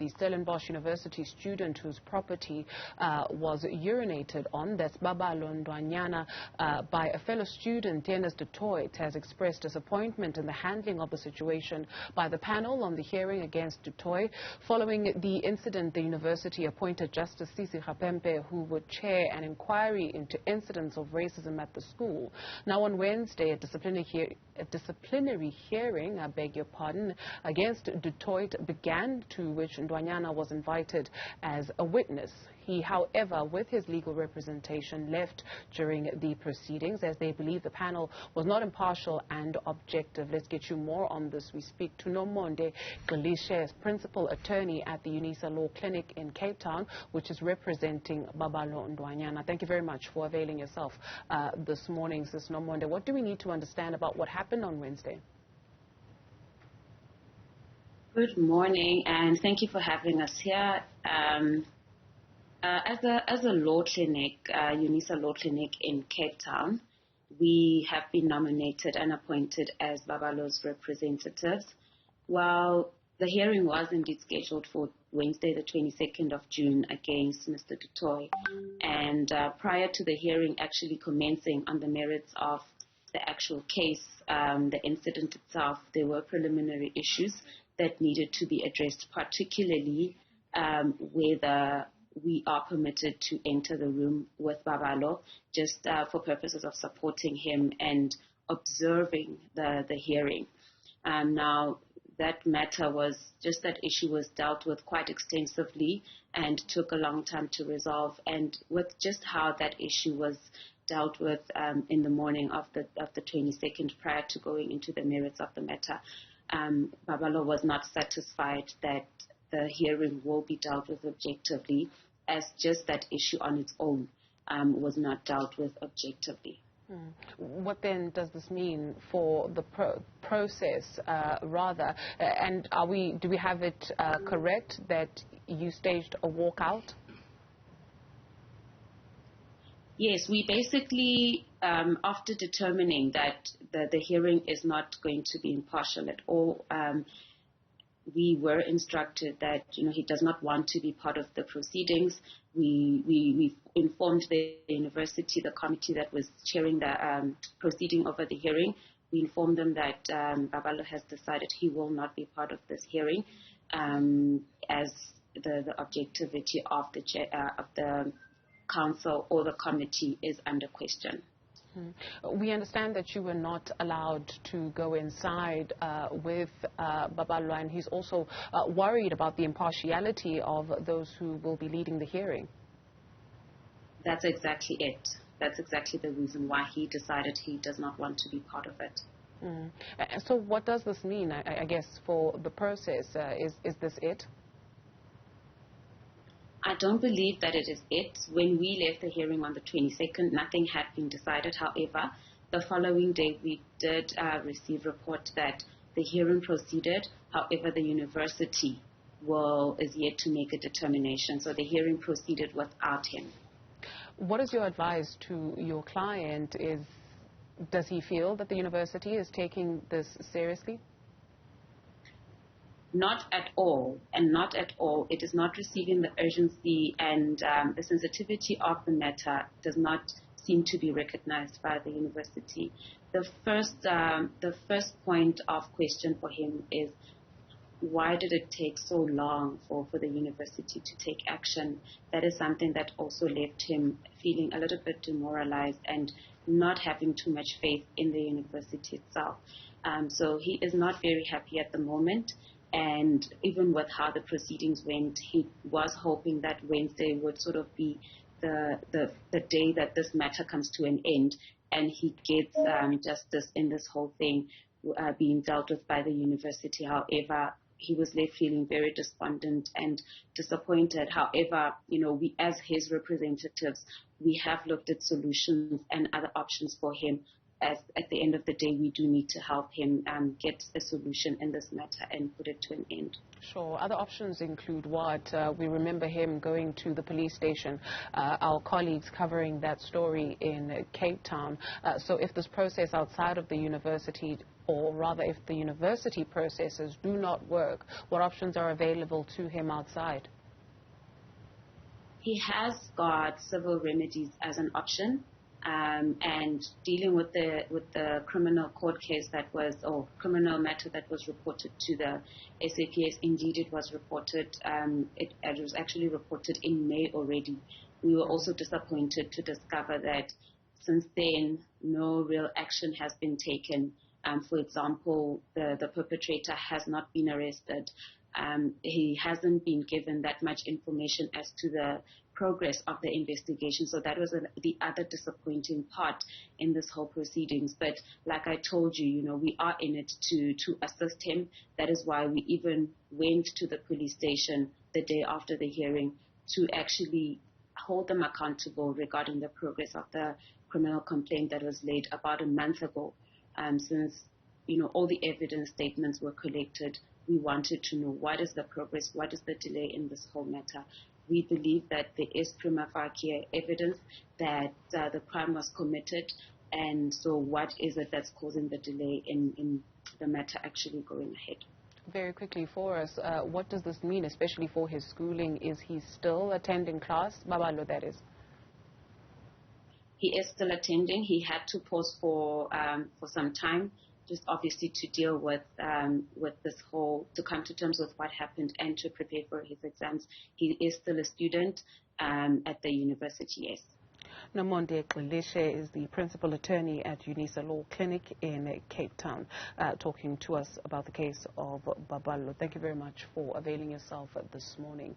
the Stellenbosch University student whose property was urinated on, that's Babalo Ndwayana, by a fellow student, Theunus du Toit, has expressed disappointment in the handling of the situation by the panel on the hearing against du Toit. Following the incident, the university appointed Justice Sisi Khampepe, who would chair an inquiry into incidents of racism at the school. Now on Wednesday, a disciplinary hearing, I beg your pardon, against du Toit began, to which Ndwayana was invited as a witness. He, however, with his legal representation, left during the proceedings as they believe the panel was not impartial and objective. Let's get you more on this. We speak to Nomonde Gxilishe Principal Attorney at the UNISA Law Clinic in Cape Town, which is representing Babalo Ndwayana. Thank you very much for availing yourself this morning, Sis Nomonde. What do we need to understand about what happened on Wednesday? Good morning, and thank you for having us here. As a law clinic, UNISA Law Clinic in Cape Town, we have been nominated and appointed as Babalo's representatives. While the hearing was indeed scheduled for Wednesday, the 22nd of June, against Mr. du Toit, and prior to the hearing actually commencing on the merits of the actual case, the incident itself, there were preliminary issues that needed to be addressed, particularly whether we are permitted to enter the room with Babalo just for purposes of supporting him and observing the hearing. Now, that matter was, just that issue was dealt with quite extensively and took a long time to resolve. And with just how that issue was dealt with in the morning of the 22nd, prior to going into the merits of the matter, Babalo was not satisfied that the hearing will be dealt with objectively, as just that issue on its own was not dealt with objectively. What then does this mean for the process, rather? And do we have it correct that you staged a walkout? Yes, we basically, after determining that the hearing is not going to be impartial at all, we were instructed that he does not want to be part of the proceedings. We informed the university, the committee that was chairing the proceeding over the hearing. We informed them that Babalo has decided he will not be part of this hearing, as the objectivity of the council or the committee is under question. We understand that you were not allowed to go inside with Babalo, and he's also worried about the impartiality of those who will be leading the hearing. That's exactly it. That's exactly the reason why he decided he does not want to be part of it. So what does this mean, I guess, for the process? Is this it? I don't believe that it is it. When we left the hearing on the 22nd, nothing had been decided. However, the following day we did receive report that the hearing proceeded. However, the university is yet to make a determination. So the hearing proceeded without him. What is your advice to your client? Does he feel that the university is taking this seriously? Not at all, and not at all. It is not receiving the urgency, and the sensitivity of the matter does not seem to be recognized by the university. The first point of question for him is, why did it take so long for the university to take action? That is something that also left him feeling a little bit demoralized and not having too much faith in the university itself. So he is not very happy at the moment. And even with how the proceedings went, he was hoping that Wednesday would sort of be the day that this matter comes to an end and he gets justice in this whole thing being dealt with by the university. However, he was left feeling very despondent and disappointed. However, we as his representatives, we have looked at solutions and other options for him. As at the end of the day, we do need to help him get a solution in this matter and put it to an end. Sure. Other options include what? We remember him going to the police station, our colleagues covering that story in Cape Town. So if this process outside of the university or rather if the university processes do not work, what options are available to him outside? He has got civil remedies as an option, and dealing with the criminal court case that was, or criminal matter that was reported to the SAPS. Indeed, it was reported. It was actually reported in May already. We were also disappointed to discover that since then, no real action has been taken. For example, the perpetrator has not been arrested. He hasn't been given that much information as to the progress of the investigation. So that was the other disappointing part in this whole proceedings. But like I told you, we are in it to assist him. That is why we even went to the police station the day after the hearing to actually hold them accountable regarding the progress of the criminal complaint that was laid about a month ago. Since all the evidence statements were collected, we wanted to know what is the progress, what is the delay in this whole matter. We believe that there is prima facie evidence that the crime was committed, and so what is it that's causing the delay in the matter actually going ahead? Very quickly for us, what does this mean, especially for his schooling? Is he still attending class? Babalo, that is. He is still attending. He had to pause for some time, just obviously to deal with this whole, to come to terms with what happened and to prepare for his exams. He is still a student at the university, yes. Nomonde Gxilishe is the Principal Attorney at UNISA Law Clinic in Cape Town, talking to us about the case of Babalo. Thank you very much for availing yourself this morning.